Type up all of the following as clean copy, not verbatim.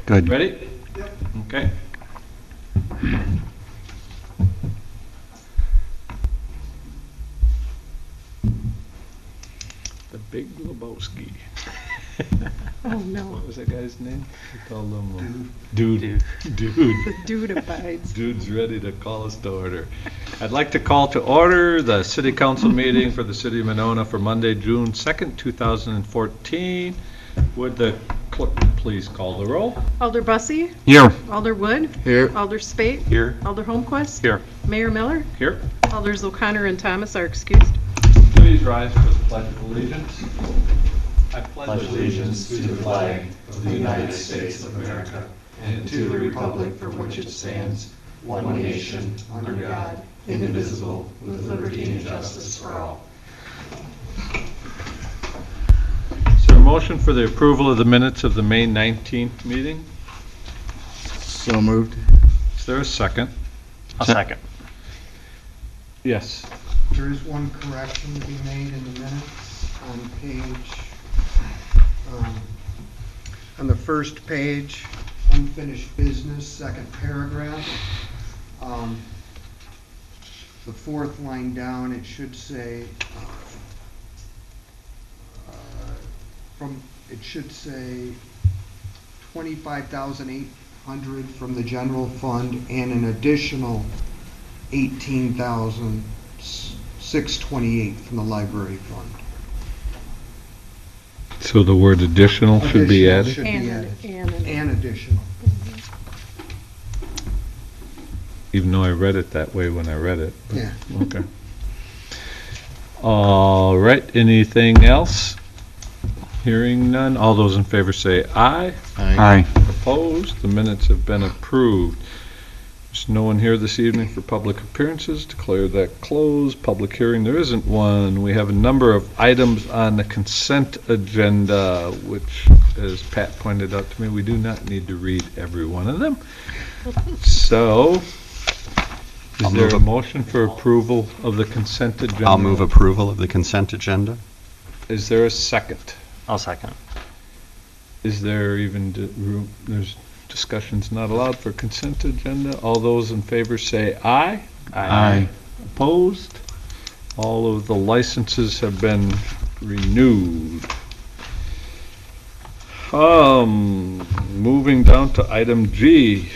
Good. Ready? Yep. Okay. The Big Lebowski. Oh, no. What was that guy's name? We called him Dude. Dude. The dude abides. Dude's ready to call us to order. I'd like to call to order the City Council meeting for the City of Monona for Monday, June 2nd, 2014. Would the clerk please call the roll? Alder Bussey? Here. Alder Wood? Here. Alder Spate? Here. Alder Holmquist? Here. Mayor Miller? Here. Alders O'Connor and Thomas are excused. Please rise for the Pledge of Allegiance. I pledge allegiance to the flag of the United States of America and to the republic for which it stands, one nation, under God, indivisible, with liberty and justice for all. Is there a motion for the approval of the minutes of the May 19th meeting? So moved. Is there a second? A second. Yes. There is one correction to be made in the minutes on page, on the first page, unfinished business, second paragraph. The fourth line down, it should say, it should say 25,800 from the general fund and an additional 18,628 from the library fund. So the word additional should be added? Should be added. And And additional. Even though I read it that way when I read it. Yeah. Okay. All right, anything else? Hearing none, all those in favor say aye. Aye. Opposed, the minutes have been approved. There's no one here this evening for public appearances. Declare that closed. Public hearing, there isn't one. We have a number of items on the consent agenda, which, as Pat pointed out to me, we do not need to read every one of them. So, is there a motion for approval of the consent agenda? I'll move approval of the consent agenda. Is there a second? I'll second. Is there even room, there's discussions not allowed for consent agenda? All those in favor say aye. Aye. Opposed? All of the licenses have been renewed. Moving down to item G,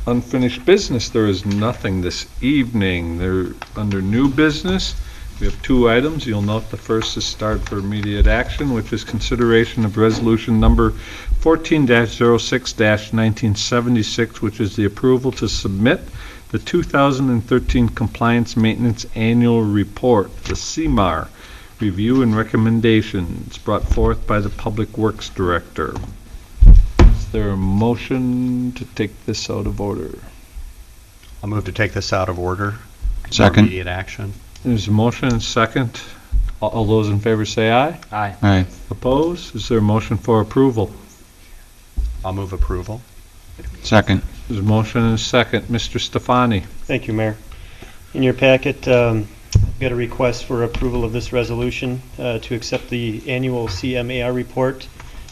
unfinished business. There is nothing this evening. They're under new business. We have two items. You'll note the first is start for immediate action, which is consideration of resolution number 14-06-1976, which is the approval to submit the 2013 Compliance Maintenance Annual Report, the CMAR, review and recommendations brought forth by the Public Works Director. Is there a motion to take this out of order? I'll move to take this out of order. Second. Immediate action. There's a motion and second. All those in favor say aye. Aye. Aye. Opposed? Is there a motion for approval? I'll move approval. Second. There's a motion and a second. Mr. Stefani. Thank you, Mayor. In your packet, I've got a request for approval of this resolution to accept the annual CMAR report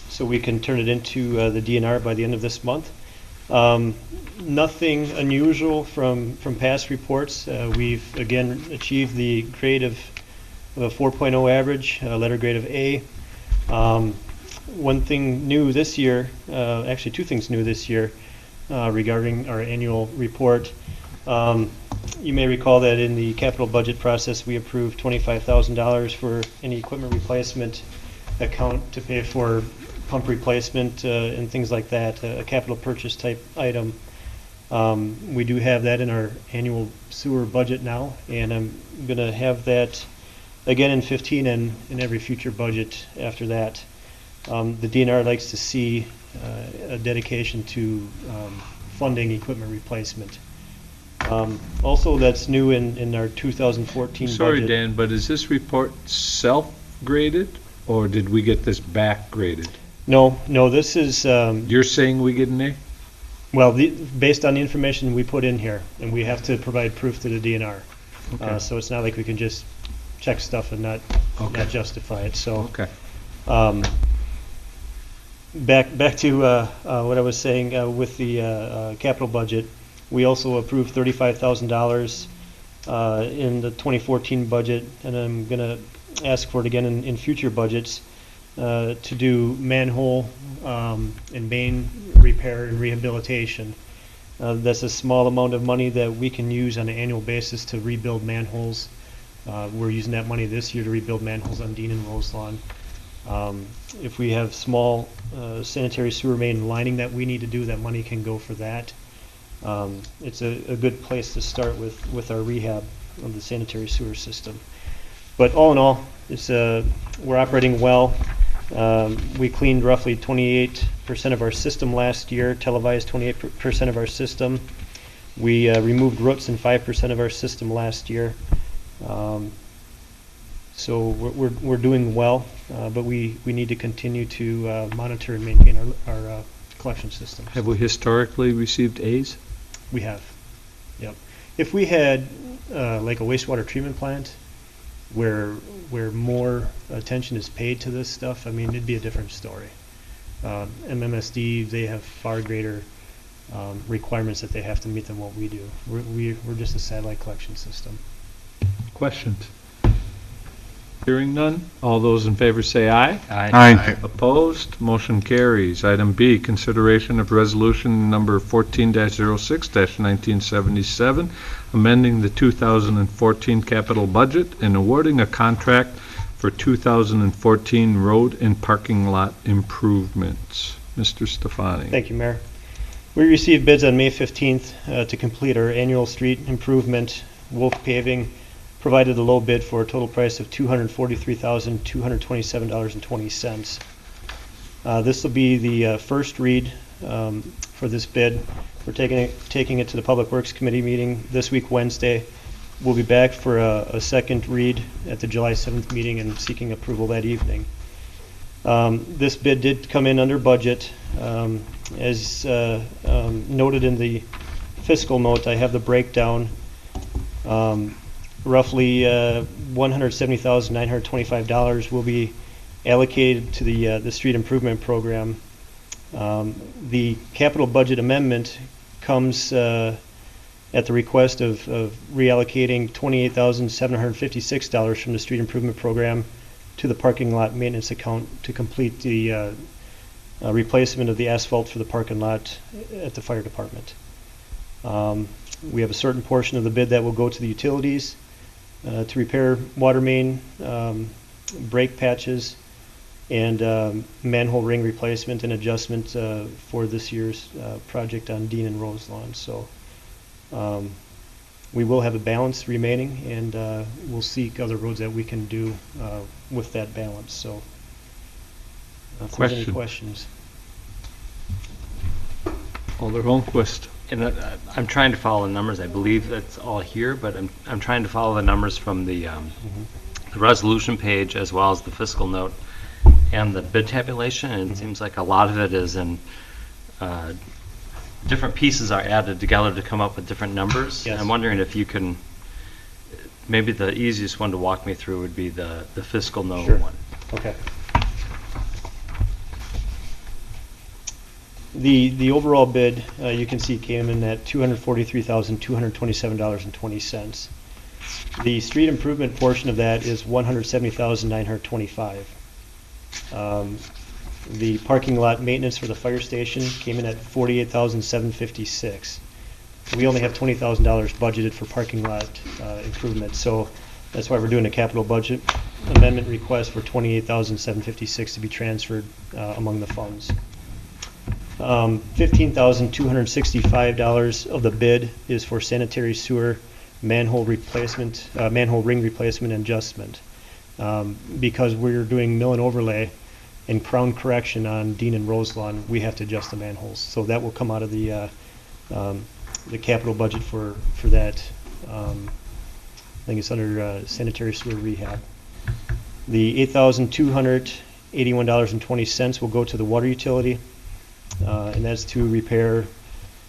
so we can turn it into the DNR by the end of this month. Nothing unusual from past reports. We've, again, achieved the grade of a 4.0 average, letter grade of A. One thing new this year, actually two things new this year regarding our annual report. You may recall that in the capital budget process, we approved $25,000 for any equipment replacement account to pay for pump replacement and things like that, a capital purchase type item. We do have that in our annual sewer budget now, and I'm going to have that again in 15 and in every future budget after that. The DNR likes to see a dedication to funding equipment replacement. Also, that's new in our 2014 Sorry, budget. Dan, but is this report self-graded, or did we get this back-graded? No, this is, You're saying we get an A? well, based on the information we put in here, and we have to provide proof to the DNR. Okay. So it's not like we can just check stuff and not Okay. justify it. So Okay. Back to what I was saying with the capital budget. We also approved $35,000 in the 2014 budget, and I'm going to ask for it again in future budgets to do manhole and main repair and rehabilitation. That's a small amount of money that we can use on an annual basis to rebuild manholes. We're using that money this year to rebuild manholes on Dean and Roselawn. If we have small sanitary sewer main lining that we need to do, that money can go for that. It's a good place to start with our rehab of the sanitary sewer system. But all in all, we're operating well. We cleaned roughly 28% of our system last year, televised 28% of our system. We removed roots in 5% of our system last year. So we're doing well, but we need to continue to monitor and maintain our collection systems. Have we historically received A's? We have, yep. If we had like a wastewater treatment plant where more attention is paid to this stuff, I mean, it'd be a different story. MMSD, they have far greater requirements that they have to meet than what we do. We're just a satellite collection system. Questions? Hearing none. All those in favor say aye. Aye. Opposed? Motion carries. Item B, consideration of resolution number 14-06-1977, amending the 2014 capital budget and awarding a contract for 2014 road and parking lot improvements. Mr. Stefani. Thank you, Mayor. We received bids on May 15th to complete our annual street improvement. Wolf Paving provided a low bid for a total price of $243,227.20. This will be the first read for this bid. We're taking it to the Public Works Committee meeting this week, Wednesday. We'll be back for a second read at the July 7th meeting and seeking approval that evening. This bid did come in under budget. As noted in the fiscal note, I have the breakdown. Roughly $170,925 will be allocated to the street improvement program. The capital budget amendment comes at the request of reallocating $28,756 from the street improvement program to the parking lot maintenance account to complete the replacement of the asphalt for the parking lot at the fire department. We have a certain portion of the bid that will go to the utilities to repair water main, break patches, and manhole ring replacement and adjustment for this year's project on Dean and Roselawn. So we will have a balance remaining, and we'll seek other roads that we can do with that balance. So if there's any questions. Alder Holmquist. And I'm trying to follow the numbers. I believe that's all here, but I'm trying to follow the numbers from the resolution page as well as the fiscal note and the bid tabulation. And it seems like a lot of it is in different pieces are added together to come up with different numbers. Yes. I'm wondering if you can, maybe the easiest one to walk me through would be the fiscal note one. Okay. The overall bid, you can see, came in at $243,227.20. The street improvement portion of that is $170,925. The parking lot maintenance for the fire station came in at $48,756. We only have $20,000 budgeted for parking lot improvement, so that's why we're doing a capital budget amendment request for $28,756 to be transferred among the funds. $15,265 of the bid is for sanitary sewer manhole replacement, manhole ring replacement and adjustment. Because we're doing mill and overlay and crown correction on Dean and Roselawn, we have to adjust the manholes. So that will come out of the capital budget for that. I think it's under sanitary sewer rehab. The $8,281.20 will go to the water utility. And that's to repair, I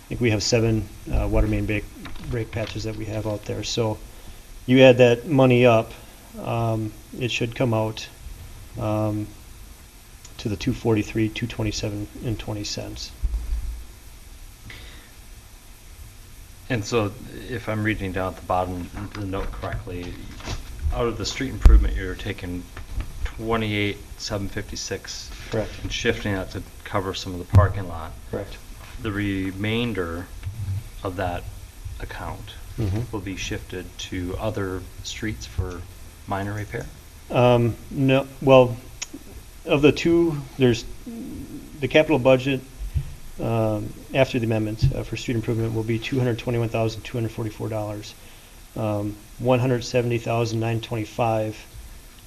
think we have 7 water main break patches that we have out there. So you add that money up, it should come out to to the 243, 227 and 20 cents. And so if I'm reading down at the bottom of the note correctly, out of the street improvement, you're taking 28,756 Correct. and shifting that to cover some of the parking lot. Correct. The remainder of that account Mhm. will be shifted to other streets for minor repair? No, well, of the two, there's the capital budget after the amendment for street improvement will be $221,244. $170,925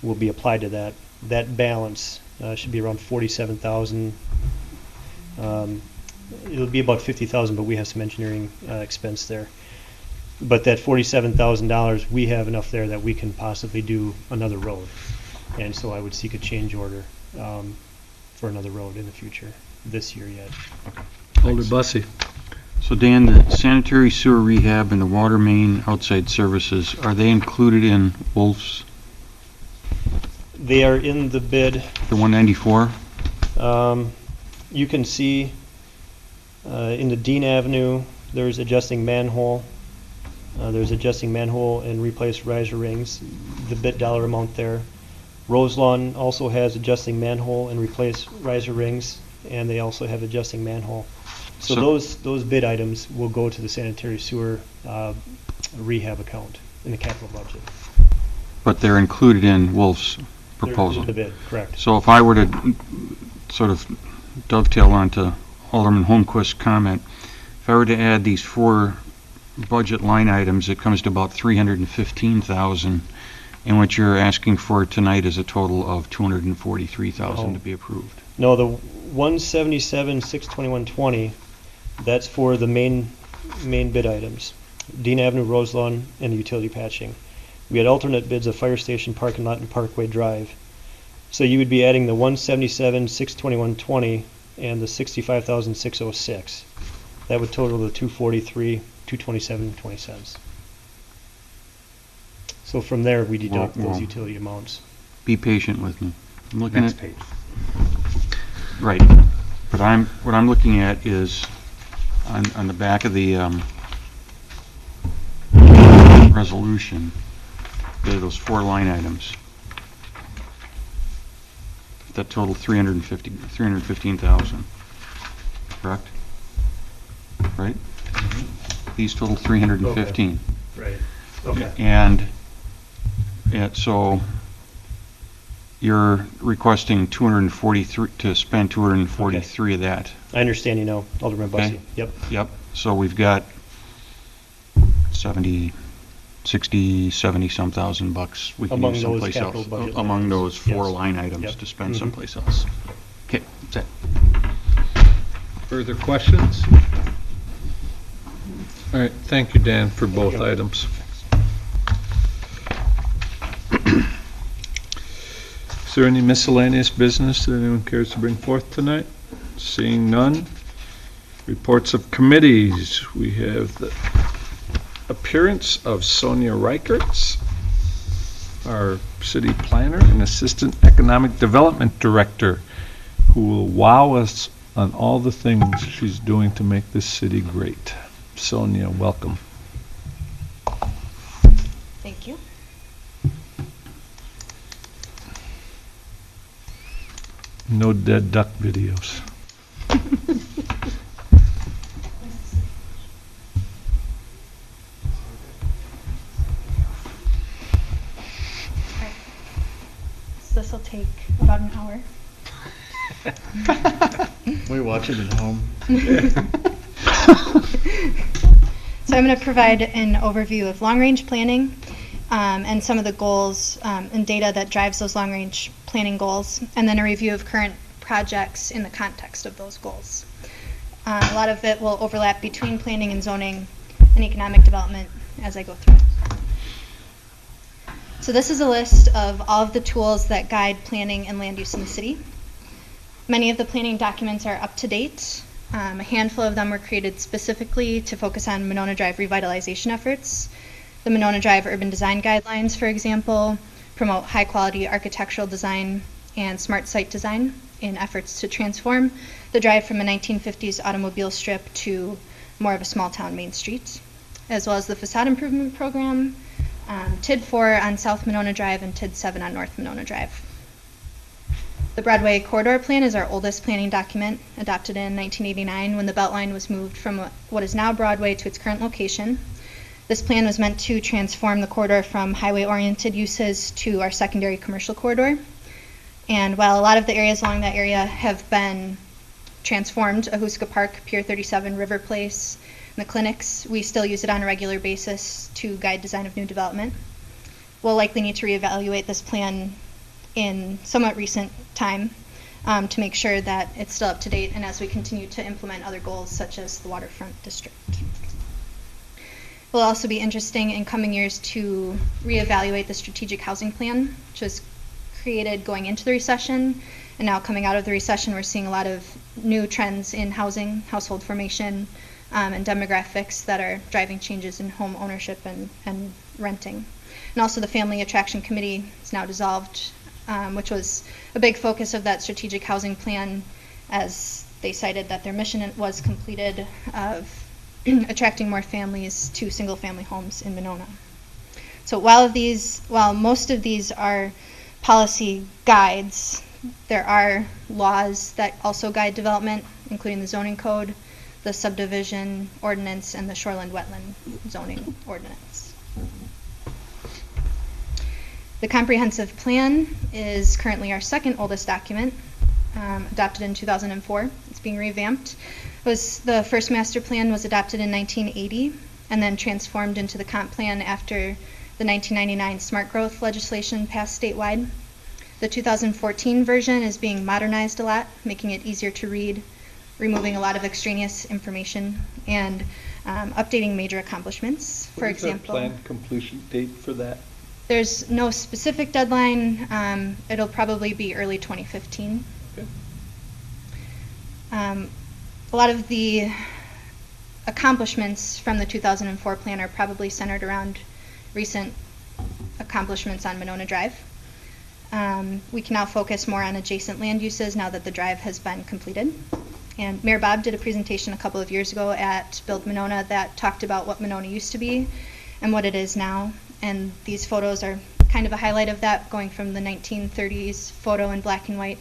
will be applied to that. That balance should be around 47,000. It'll be about 50,000, but we have some engineering expense there. But that $47,000, we have enough there that we can possibly do another road. And so I would seek a change order for another road in the future, this year yet. Alder Bussey. So Dan, the sanitary sewer rehab and the water main outside services, are they included in Wolf's, They are in the bid. the 194? You can see in the Dean Avenue, there's adjusting manhole. There's adjusting manhole and replace riser rings, the bid dollar amount there. Roselawn also has adjusting manhole and replace riser rings, and they also have adjusting manhole. So those bid items will go to the sanitary sewer rehab account in the capital budget. But they're included in Wolf's They're proposal? in the bid, correct. So if I were to sort of dovetail onto Alderman Holmquist's comment, if I were to add these four budget line items, it comes to about $315,000, and what you're asking for tonight is a total of $243,000 to be approved. No, the 177,621.20, that's for the main bid items. Dean Avenue, Roselawn, and the utility patching. We had alternate bids of Fire Station Parking Lot and Parkway Drive. So you would be adding the 177,621.20 and the 65,606. That would total the 243, 227.20 cents. So from there, we deduct Well, those utility amounts. Be patient with me. I'm looking Next at, page. right, but what I'm looking at is on the back of the resolution, there are those four line items that total $315,000, correct? Right? These total 315. Right. Okay. And so you're requesting 243 to spend 243 of that. I understand you now, Alderman Okay. Bussey. Yep. Yep. So we've got 70 some thousand bucks we can Among use those someplace capital else. budget Among lines. those four Yes. line items Yep. to spend Mhm. someplace else. Okay, that's it. Further questions? All right, thank you, Dan, for both items. Is there any miscellaneous business that anyone cares to bring forth tonight? Seeing none. Reports of committees. We have the appearance of Sonia Reichertz, our city planner and assistant economic development director, who will wow us on all the things she's doing to make this city great. Sonia, welcome. Thank you. No dead duck videos. So this will take about an hour. We watch it at home. So I'm going to provide an overview of long-range planning and some of the goals and data that drives those long-range planning goals, and then a review of current projects in the context of those goals. A lot of it will overlap between planning and zoning and economic development as I go through it. So this is a list of all of the tools that guide planning and land use in the city. Many of the planning documents are up to date. A handful of them were created specifically to focus on Monona Drive revitalization efforts. The Monona Drive Urban Design Guidelines, for example, promote high-quality architectural design and smart site design in efforts to transform the drive from a 1950s automobile strip to more of a small town main street, as well as the facade improvement program, TID 4 on South Monona Drive and TID 7 on North Monona Drive. The Broadway Corridor Plan is our oldest planning document, adopted in 1989 when the Beltline was moved from what is now Broadway to its current location. This plan was meant to transform the corridor from highway-oriented uses to our secondary commercial corridor. And while a lot of the areas along that area have been transformed, Ahuska Park, Pier 37, River Place, and the clinics, we still use it on a regular basis to guide design of new development. We'll likely need to reevaluate this plan in somewhat recent time to make sure that it's still up to date and as we continue to implement other goals such as the Waterfront District. It will also be interesting in coming years to reevaluate the strategic housing plan, which was created going into the recession, and now coming out of the recession, we're seeing a lot of new trends in housing, household formation, and demographics that are driving changes in home ownership and renting. And also the Family Attraction Committee is now dissolved, which was a big focus of that strategic housing plan, as they cited that their mission was completed of attracting more families to single-family homes in Monona. So while most of these are policy guides, there are laws that also guide development, including the zoning code, the subdivision ordinance, and the shoreline wetland zoning ordinance. The comprehensive plan is currently our second oldest document, adopted in 2004. It's being revamped. The first master plan was adopted in 1980 and then transformed into the comp plan after the 1999 smart growth legislation passed statewide. The 2014 version is being modernized a lot, making it easier to read, removing a lot of extraneous information, and updating major accomplishments. For example, what is the planned completion date for that? There's no specific deadline. It'll probably be early 2015. Okay. A lot of the accomplishments from the 2004 plan are probably centered around recent accomplishments on Monona Drive. We can now focus more on adjacent land uses now that the drive has been completed. And Mayor Bob did a presentation a couple of years ago at Build Monona that talked about what Monona used to be and what it is now. And these photos are kind of a highlight of that, going from the 1930s photo in black and white,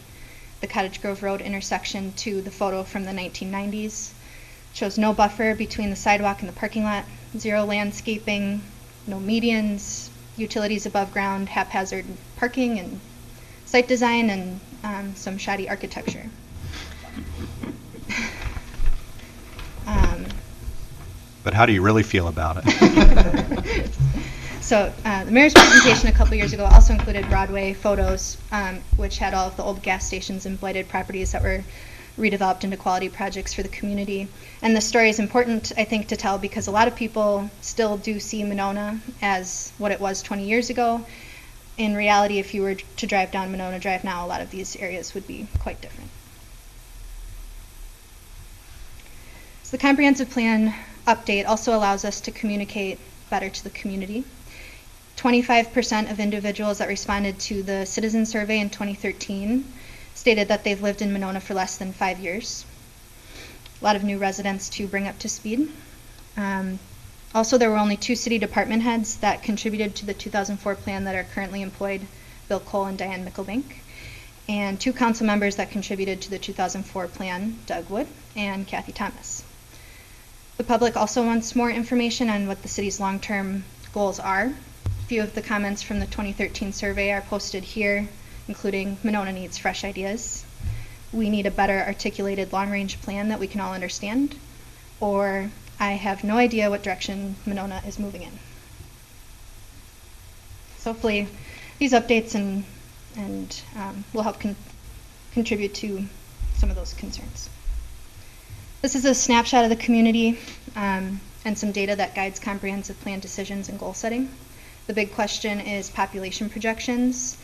the Cottage Grove Road intersection, to the photo from the 1990s. It shows no buffer between the sidewalk and the parking lot, zero landscaping, no medians, utilities above ground, haphazard parking and site design, and some shoddy architecture. But how do you really feel about it? So the mayor's presentation a couple years ago also included Broadway photos, which had all of the old gas stations and blighted properties that were redeveloped into quality projects for the community. And the story is important, I think, to tell because a lot of people still do see Monona as what it was 20 years ago. In reality, if you were to drive down Monona Drive now, a lot of these areas would be quite different. So the comprehensive plan update also allows us to communicate better to the community. 25% of individuals that responded to the citizen survey in 2013 stated that they've lived in Monona for less than 5 years. A lot of new residents to bring up to speed. Also, there were only 2 city department heads that contributed to the 2004 plan that are currently employed, Bill Cole and Diane Mickelbank, and 2 council members that contributed to the 2004 plan, Doug Wood and Kathy Thomas. The public also wants more information on what the city's long-term goals are. A few of the comments from the 2013 survey are posted here, including Monona needs fresh ideas. We need a better articulated long-range plan that we can all understand, or I have no idea what direction Monona is moving in. So hopefully these updates and will help contribute to some of those concerns. This is a snapshot of the community and some data that guides comprehensive plan decisions and goal setting. The big question is population projections.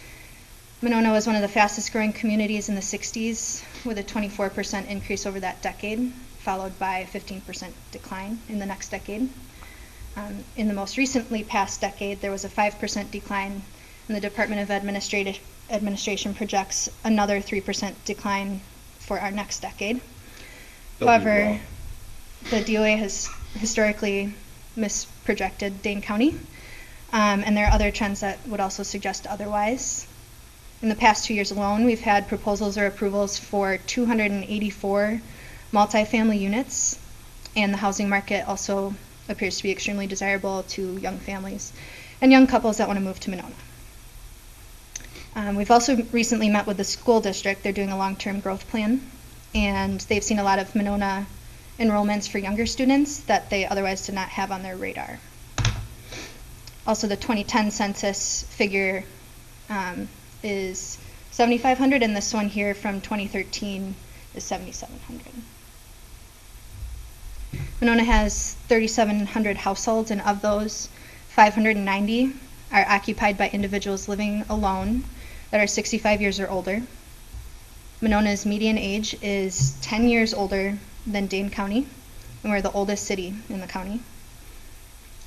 Monona was one of the fastest growing communities in the 60s with a 24% increase over that decade, followed by a 15% decline in the next decade. In the most recently past decade, there was a 5% decline, and the Department of administration projects another 3% decline for our next decade. They'll be However, wrong. the DOA has historically misprojected Dane County, and there are other trends that would also suggest otherwise. In the past 2 years alone, we've had proposals or approvals for 284 multifamily units, and the housing market also appears to be extremely desirable to young families and young couples that want to move to Monona. We've also recently met with the school district. They're doing a long-term growth plan, and they've seen a lot of Monona enrollments for younger students that they otherwise did not have on their radar. Also, the 2010 census figure is 7,500, and this one here from 2013 is 7,700. Monona has 3,700 households, and of those, 590 are occupied by individuals living alone that are 65 years or older. Monona's median age is 10 years older than Dane County, and we're the oldest city in the county.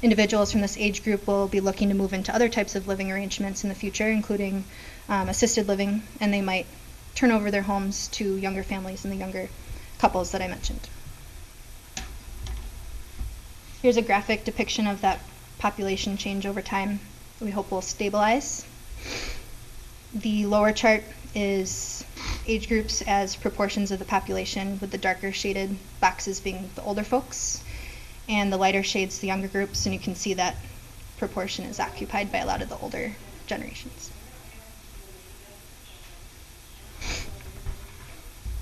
Individuals from this age group will be looking to move into other types of living arrangements in the future, including assisted living, and they might turn over their homes to younger families and the younger couples that I mentioned. Here's a graphic depiction of that population change over time that we hope will stabilize. The lower chart is age groups as proportions of the population, with the darker shaded boxes being the older folks, and the lighter shades the younger groups, and you can see that proportion is occupied by a lot of the older generations.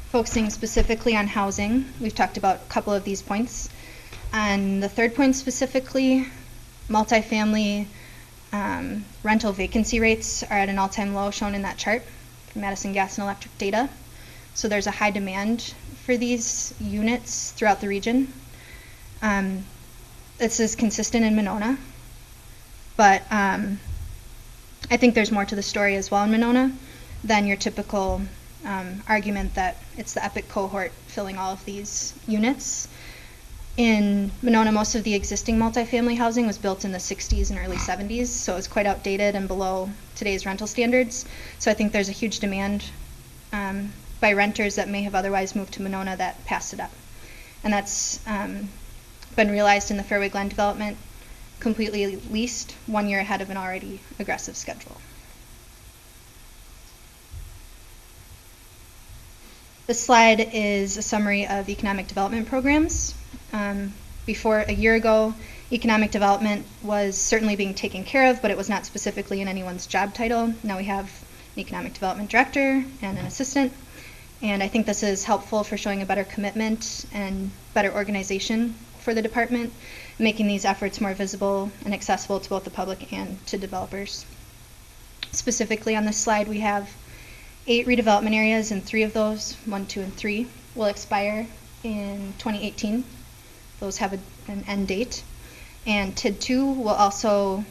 Focusing specifically on housing, we've talked about a couple of these points. And the third point specifically, multifamily rental vacancy rates are at an all-time low, shown in that chart from Madison Gas and Electric data. So there's a high demand for these units throughout the region. This is consistent in Monona, but I think there's more to the story as well in Monona than your typical argument that it's the Epic cohort filling all of these units. In Monona, most of the existing multifamily housing was built in the 60s and early 70s, so it's quite outdated and below today's rental standards. So I think there's a huge demand by renters that may have otherwise moved to Monona that passed it up. And that's been realized in the Fairway Glen development, completely leased 1 year ahead of an already aggressive schedule. This slide is a summary of economic development programs. Before a year ago, economic development was certainly being taken care of, but it was not specifically in anyone's job title. Now we have an economic development director and an assistant, and I think this is helpful for showing a better commitment and better organization for the department, making these efforts more visible and accessible to both the public and to developers. Specifically on this slide, we have 8 redevelopment areas, and 3 of those, 1, 2, and 3, will expire in 2018. Those have an end date. And TID 2 will also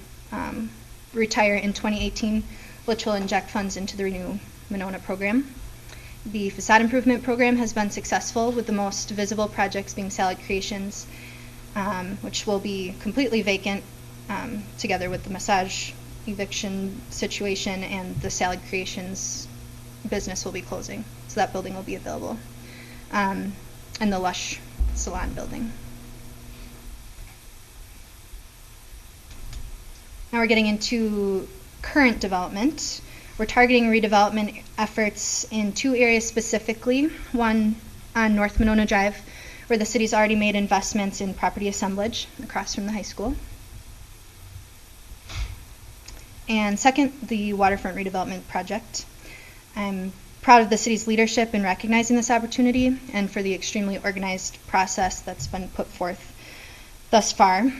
retire in 2018, which will inject funds into the Renew Monona program. The facade improvement program has been successful, with the most visible projects being Salad Creations, which will be completely vacant together with the massage eviction situation, and the Salad Creations business will be closing. So that building will be available. And the Lush Salon building. Now we're getting into current development. We're targeting redevelopment efforts in 2 areas specifically. One on North Monona Drive, where the city's already made investments in property assemblage across from the high school. And second, the Waterfront redevelopment project. I'm proud of the city's leadership in recognizing this opportunity and for the extremely organized process that's been put forth thus far.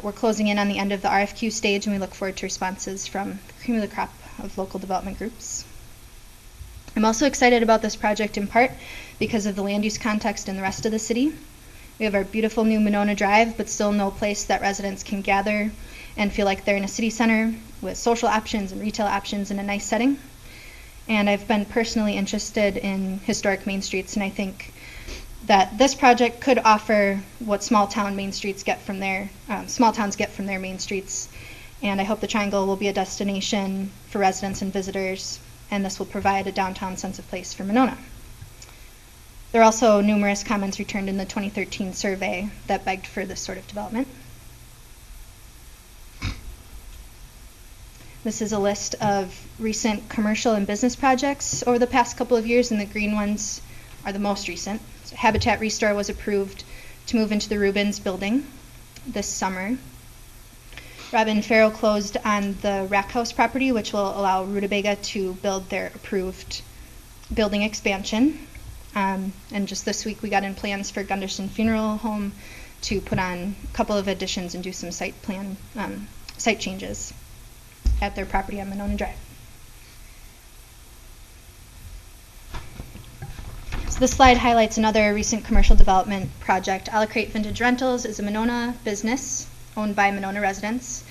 We're closing in on the end of the RFQ stage, and we look forward to responses from the cream of the crop of local development groups. I'm also excited about this project in part because of the land use context in the rest of the city. We have our beautiful new Monona Drive, but still no place that residents can gather and feel like they're in a city center with social options and retail options in a nice setting. And I've been personally interested in historic main streets, and I think that this project could offer what small towns get from their main streets. And I hope the Triangle will be a destination for residents and visitors and this will provide a downtown sense of place for Monona. There are also numerous comments returned in the 2013 survey that begged for this sort of development. This is a list of recent commercial and business projects over the past couple of years, and the green ones are the most recent. So Habitat Restore was approved to move into the Rubens building this summer. Robin Farrow closed on the Rack House property, which will allow Rutabaga to build their approved building expansion. And just this week we got in plans for Gunderson Funeral Home to put on a couple of additions and do some site changes at their property on Monona Drive. So this slide highlights another recent commercial development project. Alacrate Vintage Rentals is a Monona business owned by Monona residents,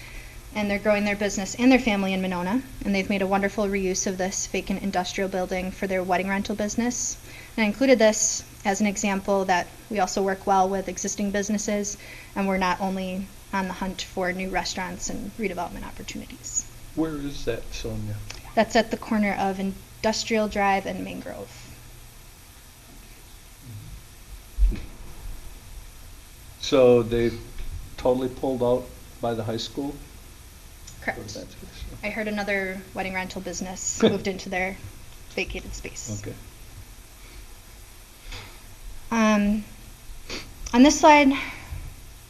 and they're growing their business and their family in Monona, and they've made a wonderful reuse of this vacant industrial building for their wedding rental business. And I included this as an example that we also work well with existing businesses, and we're not only on the hunt for new restaurants and redevelopment opportunities. Where is that, Sonia? That's at the corner of Industrial Drive and Mangrove. So they've totally pulled out by the high school? Correct. That's- I heard another wedding rental business moved into their vacated space. Okay. On this slide,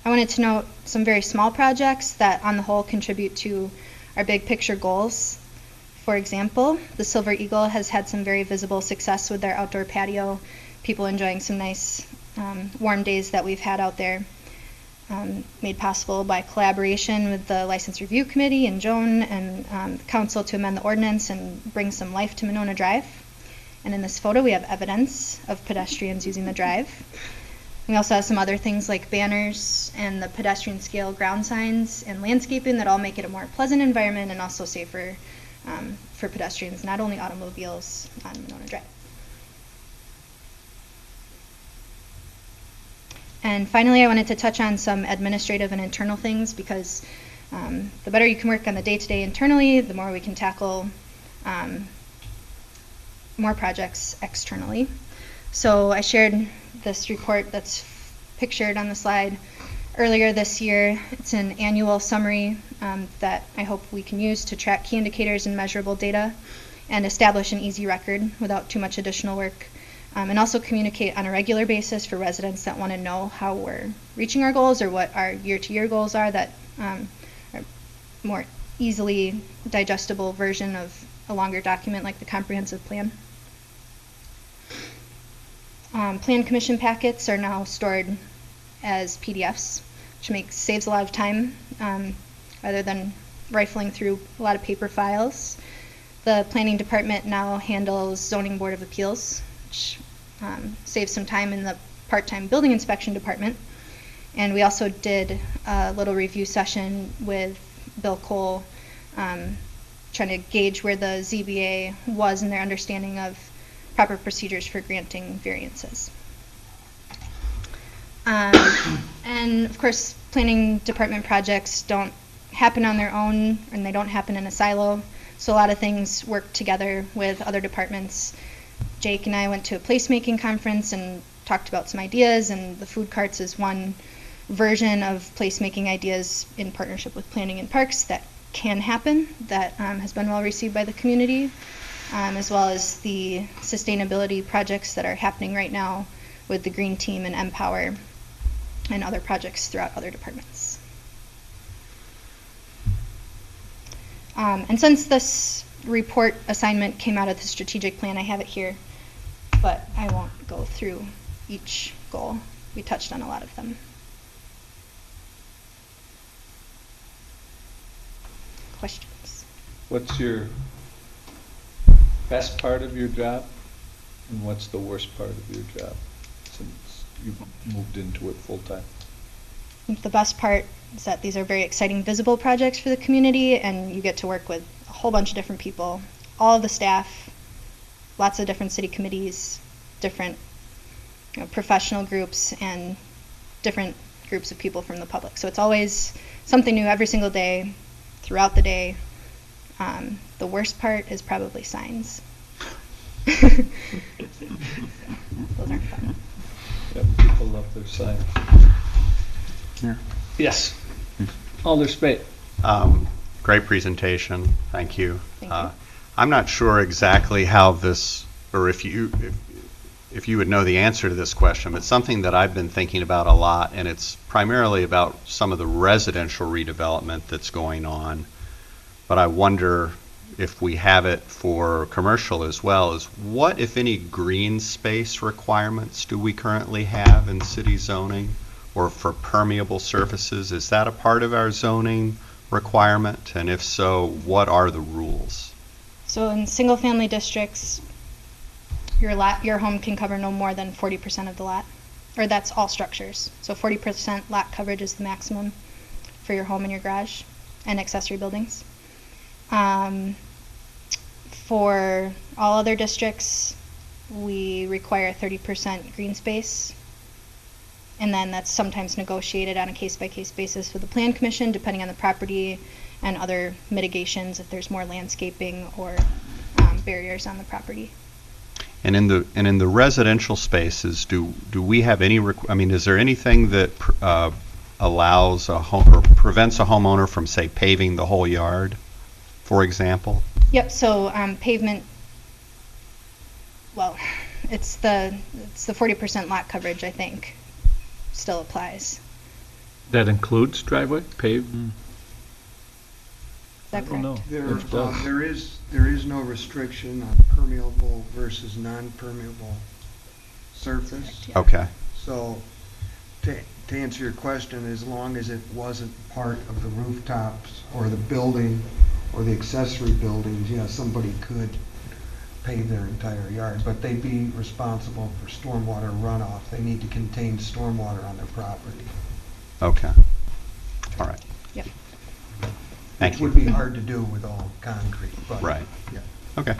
I wanted to note some very small projects that on the whole contribute to our big picture goals. For example, the Silver Eagle has had some very visible success with their outdoor patio, people enjoying some nice warm days that we've had out there, made possible by collaboration with the License Review Committee and Joan and Council to amend the ordinance and bring some life to Monona Drive. And in this photo, we have evidence of pedestrians using the drive. We also have some other things like banners and the pedestrian scale ground signs and landscaping that all make it a more pleasant environment and also safer for pedestrians, not only automobiles on Monona Drive. And finally, I wanted to touch on some administrative and internal things because the better you can work on the day-to-day internally, the more we can tackle more projects externally. So I shared this report that's pictured on the slide earlier this year. It's an annual summary that I hope we can use to track key indicators and measurable data and establish an easy record without too much additional work. And also communicate on a regular basis for residents that want to know how we're reaching our goals or what our year-to-year goals are, that are more easily digestible version of a longer document like the comprehensive plan. Plan commission packets are now stored as PDFs, which saves a lot of time rather than rifling through a lot of paper files. The planning department now handles zoning board of appeals, which saves some time in the part-time building inspection department. And we also did a little review session with Bill Cole, trying to gauge where the ZBA was in their understanding of proper procedures for granting variances. And of course, planning department projects don't happen on their own, and they don't happen in a silo. So a lot of things work together with other departments. Jake and I went to a placemaking conference and talked about some ideas, and the food carts is one version of placemaking ideas in partnership with planning and parks that can happen, that has been well received by the community, as well as the sustainability projects that are happening right now with the Green Team and Empower and other projects throughout other departments. And since this report assignment came out of the strategic plan, I have it here, but I won't go through each goal. We touched on a lot of them. Questions? What's your best part of your job, and what's the worst part of your job since you've moved into it full-time? I think the best part is that these are very exciting, visible projects for the community, and you get to work with a whole bunch of different people, all of the staff, lots of different city committees, different professional groups, and different groups of people from the public. So it's always something new every single day, throughout the day, The worst part is probably signs. Those aren't fun. Yep, people love their signs. Yeah. Yes. Alder Spate. Great presentation, thank you. Thank you. I'm not sure exactly how this, or if you would know the answer to this question, but something that I've been thinking about a lot, and it's primarily about some of the residential redevelopment that's going on, but I wonder if we have it for commercial as well, is what, if any, green space requirements do we currently have in city zoning, or for permeable surfaces? Is that a part of our zoning requirement? And if so, what are the rules? So in single-family districts, your home can cover no more than 40% of the lot, or that's all structures. So 40% lot coverage is the maximum for your home and your garage and accessory buildings. For all other districts, we require 30% green space, and then that's sometimes negotiated on a case-by-case basis with the Plan Commission, depending on the property and other mitigations if there's more landscaping or barriers on the property. And in the residential spaces, do we have any? Is there anything that allows a home or prevents a homeowner from, say, paving the whole yard, for example? Yep. So pavement. Well, it's the 40% lot coverage, I think, still applies. That includes driveway, paved? Is that I don't know. correct? There is no restriction on permeable versus non-permeable surface. Yeah. Okay. So, to answer your question, as long as it wasn't part of the rooftops or the building or the accessory buildings, yeah, somebody could pave their entire yard, but they'd be responsible for stormwater runoff. They need to contain stormwater on their property. Okay. All right. Yep. Thank Which you. would be hard to do with all concrete, but. Right. Yeah. Okay.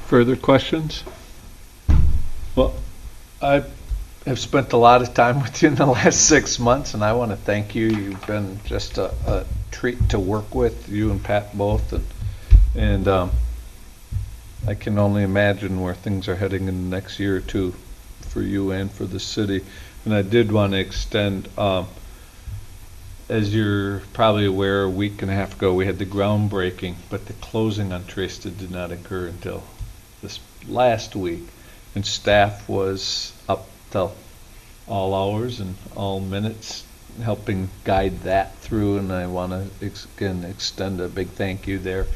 Further questions? Well, I have spent a lot of time with you in the last 6 months, and I want to thank you. You've been just a treat to work with, you and Pat both, and I can only imagine where things are heading in the next year or two for you and for the city. And I did want to extend, as you're probably aware, a week and a half ago we had the groundbreaking, but the closing on Trista did not occur until this last week. And staff was up till all hours and all minutes helping guide that through, and I want to again extend a big thank you there.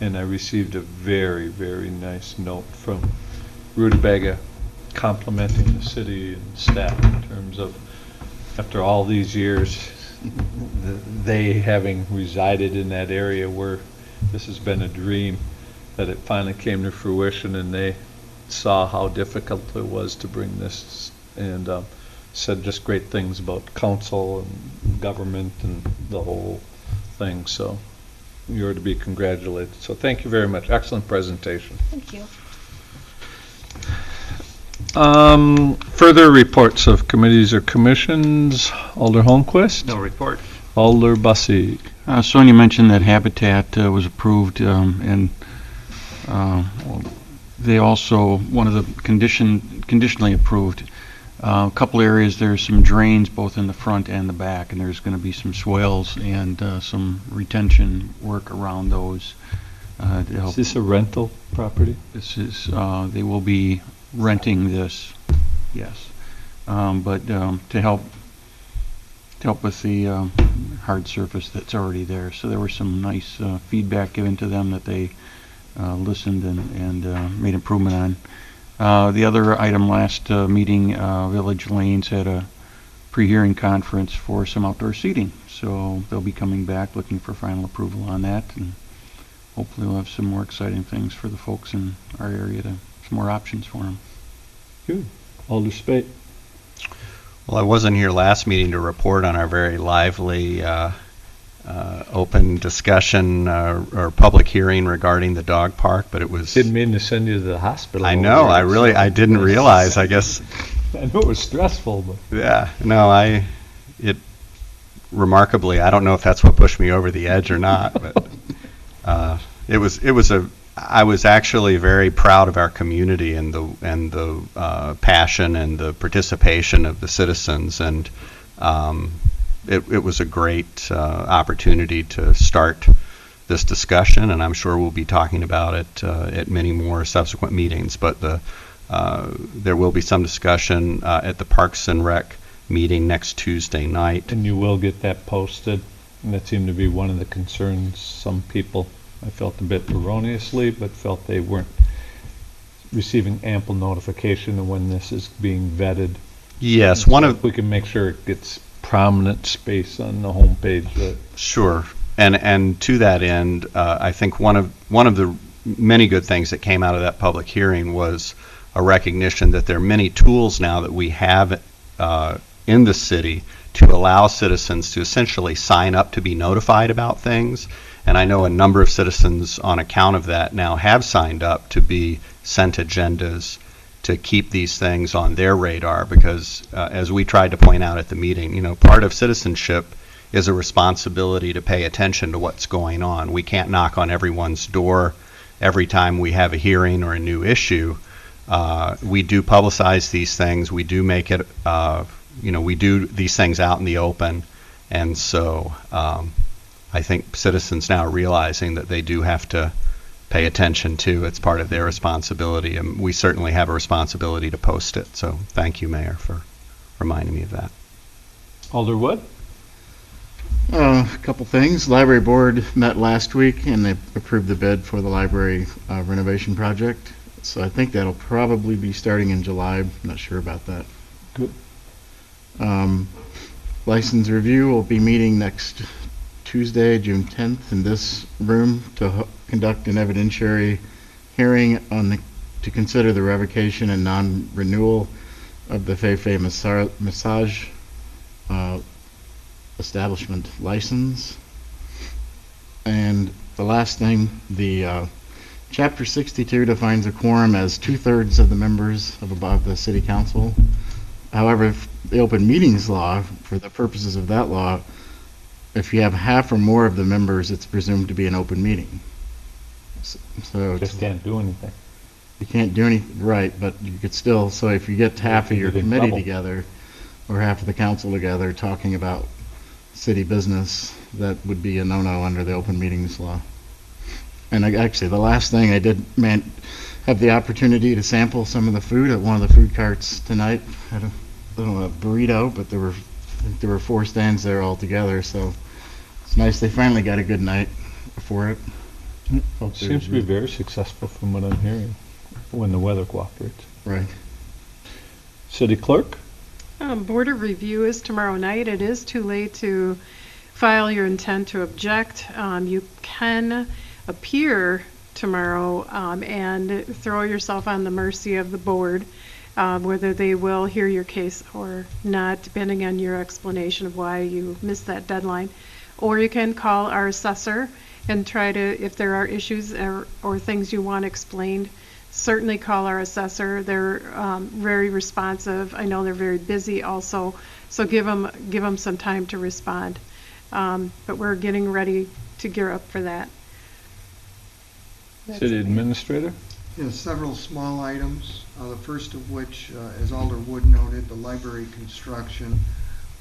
And I received a very, very nice note from Rutabaga complimenting the city and staff in terms of, after all these years, they having resided in that area where this has been a dream, that it finally came to fruition, and they saw how difficult it was to bring this, and said just great things about council and government and the whole thing. So you're to be congratulated. So thank you very much. Excellent presentation. Thank you. Further reports of committees or commissions. Alder Holmquist. No report. Alder Bussey. Sonia mentioned that Habitat was approved, and they also, one of the conditionally approved, a couple areas, there's some drains both in the front and the back, and there's going to be some swales and some retention work around those to help. Is this a rental property? This is, they will be renting this, yes. But to help with the hard surface that's already there. So there was some nice feedback given to them that they listened and made improvement on. The other item last meeting, Village Lanes had a pre-hearing conference for some outdoor seating. So they'll be coming back looking for final approval on that, and hopefully we'll have some more exciting things for the folks in our area, some more options for them. Good. Alder Spate. Well, I wasn't here last meeting to report on our very lively open discussion or public hearing regarding the dog park, but it was... Didn't mean to send you to the hospital. I know, I didn't realize, I guess. I know it was stressful, but... Yeah, no, remarkably, I don't know if that's what pushed me over the edge or not, but I was actually very proud of our community and the passion and the participation of the citizens, and it was a great opportunity to start this discussion, and I'm sure we'll be talking about it at many more subsequent meetings. But there will be some discussion at the Parks and Rec meeting next Tuesday night. And you will get that posted, and that seemed to be one of the concerns. Some people, I felt a bit erroneously, but felt they weren't receiving ample notification of when this is being vetted. Yes, If we can make sure it gets prominent space on the homepage. Sure. And to that end, I think one of the many good things that came out of that public hearing was a recognition that there are many tools now that we have in the city to allow citizens to essentially sign up to be notified about things. And I know a number of citizens on account of that now have signed up to be sent agendas to keep these things on their radar, because as we tried to point out at the meeting, part of citizenship is a responsibility to pay attention to what's going on. We can't knock on everyone's door every time we have a hearing or a new issue. We do publicize these things. We do make it, we do these things out in the open. And so I think citizens now are realizing that they do have to pay attention to. It's part of their responsibility, and we certainly have a responsibility to post it. So thank you, Mayor, for reminding me of that. Alder Wood? A couple things. Library Board met last week and they approved the bid for the library renovation project. So I think that'll probably be starting in July. I'm not sure about that. Good. License review will be meeting next Tuesday, June 10th in this room to conduct an evidentiary hearing to consider the revocation and non-renewal of the Fei Massage establishment license. And the last thing, the Chapter 62 defines a quorum as 2/3 of the members of the city council. However, the open meetings law, for the purposes of that law, if you have half or more of the members, it's presumed to be an open meeting. So Just can't do anything. you can't do anything, right, but you could still, so if you get half of your Get in committee trouble. together, or half of the council together talking about city business, that would be a no-no under the open meetings law. And actually, the last thing, I did have the opportunity to sample some of the food at one of the food carts tonight. Had a little burrito, but there were 4 stands there altogether, so it's nice they finally got a good night for it. Hope Seems to be very successful from what I'm hearing, when the weather cooperates. Right. City Clerk? Board of review is tomorrow night. It is too late to file your intent to object. You can appear tomorrow and throw yourself on the mercy of the board, whether they will hear your case or not, depending on your explanation of why you missed that deadline. Or you can call our assessor and try to, if there are issues or things you want explained, certainly call our assessor. They're very responsive. I know they're very busy also, so give them some time to respond. But we're getting ready to gear up for that. City Administrator? Yeah, several small items, the first of which, as Alder Wood noted, the library construction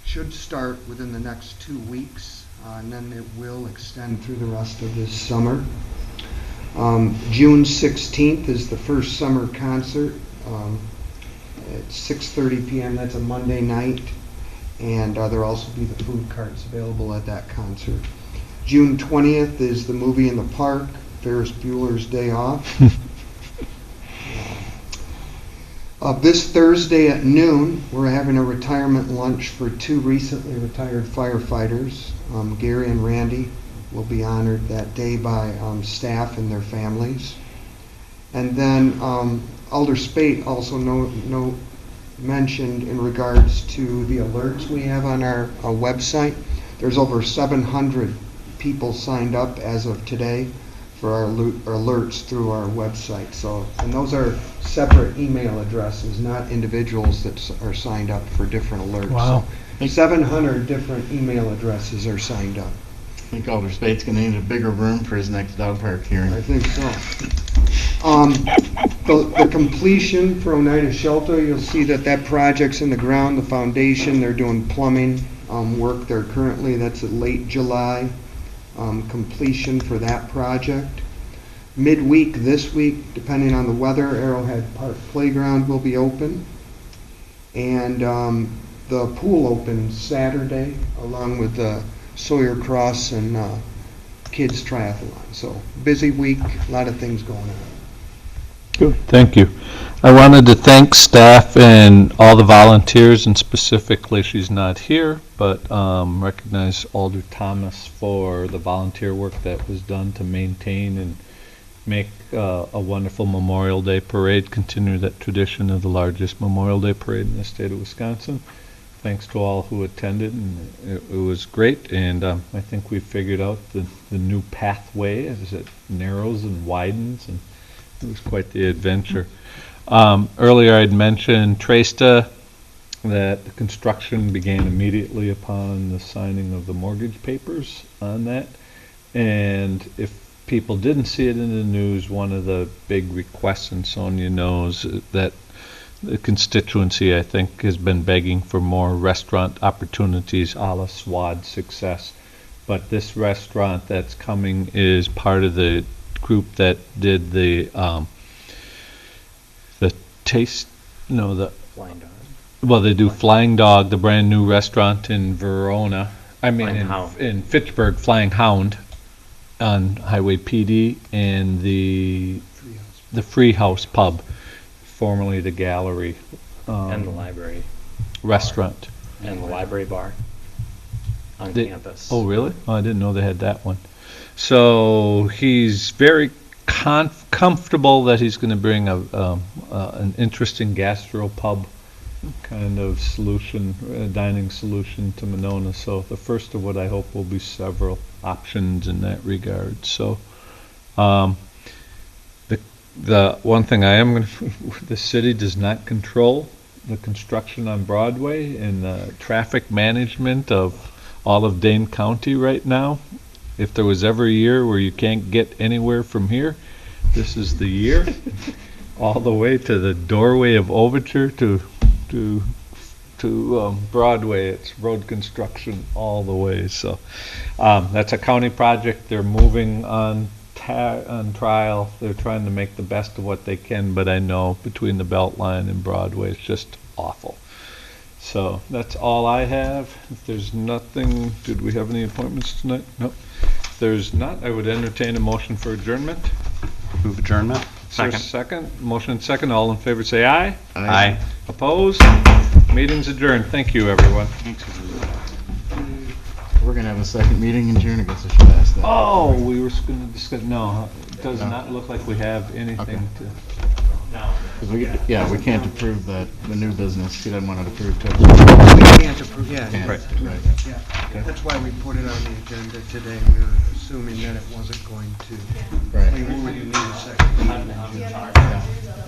should start within the next 2 weeks, and then it will extend through the rest of this summer. June 16th is the first summer concert at 6:30 p.m. That's a Monday night, and there'll also be the food carts available at that concert. June 20th is the movie in the park, Ferris Bueller's Day Off. This Thursday at noon, we're having a retirement lunch for 2 recently retired firefighters. Gary and Randy will be honored that day by staff and their families. And then Alder Spate also mentioned in regards to the alerts we have on our website. There's over 700 people signed up as of today for our alerts through our website. So, and those are separate email addresses, not individuals that are signed up for different alerts. Wow. So 700 different email addresses are signed up. think Alder Spate's gonna need a bigger room for his next dog park hearing. I think so. The completion for Oneida Shelter, you'll see that that project's in the ground, the foundation, they're doing plumbing work there currently. That's a late July completion for that project. Midweek this week, depending on the weather, Arrowhead Park Playground will be open. And the pool opens Saturday along with the Sawyer Cross and kids triathlon. So busy week, a lot of things going on. Good, thank you. I wanted to thank staff and all the volunteers, and specifically, she's not here, but recognize Alder Thomas for the volunteer work that was done to maintain and make a wonderful Memorial Day parade, continue that tradition of the largest Memorial Day parade in the state of Wisconsin. Thanks to all who attended, and it was great, and I think we figured out the new pathway as it narrows and widens, and it was quite the adventure. Earlier I'd mentioned Tresta, that the construction began immediately upon the signing of the mortgage papers on that. And if people didn't see it in the news, one of the big requests, and Sonia knows, that the constituency, I think, has been begging for more restaurant opportunities a la SWAD success. But this restaurant that's coming is part of the group that did the taste, no, the Flying Dog. well, they do Flying Dog, the brand new restaurant in Verona. I mean, Flying Hound. in Fitchburg, Flying Hound on Highway PD, and the Free House Pub, formerly the Gallery And the library. restaurant. And the library bar on They- campus. Oh, really? Oh, I didn't know they had that one. So he's very comfortable that he's going to bring an interesting gastropub kind of solution, dining solution to Monona. So the first of what I hope will be several options in that regard. So the one thing I am going to, the city does not control the construction on Broadway and the traffic management of all of Dane County right now. If there was ever a year where you can't get anywhere from here, this is the year. All the way to the doorway of Overture to Broadway, it's road construction all the way. So that's a county project. They're moving on trial. They're trying to make the best of what they can, but I know between the Beltline and Broadway, it's just awful. So that's all I have. If there's nothing, did we have any appointments tonight? Nope. If there's not, I would entertain a motion for adjournment. Move adjournment. Is there a second? Motion and second. All in favor say aye. Aye. Opposed? Meeting's adjourned. Thank you, everyone. We're gonna have a second meeting in June, I guess I should ask that. Oh, we were going to discuss, no, it does not look like we have anything to. 'Cause we can't approve the new business. He doesn't want it approved till. We can't approve, yeah. Can't, Right. Yeah, that's why we put it on the agenda today. We were assuming that it wasn't going to. Right. We wouldn't need a second.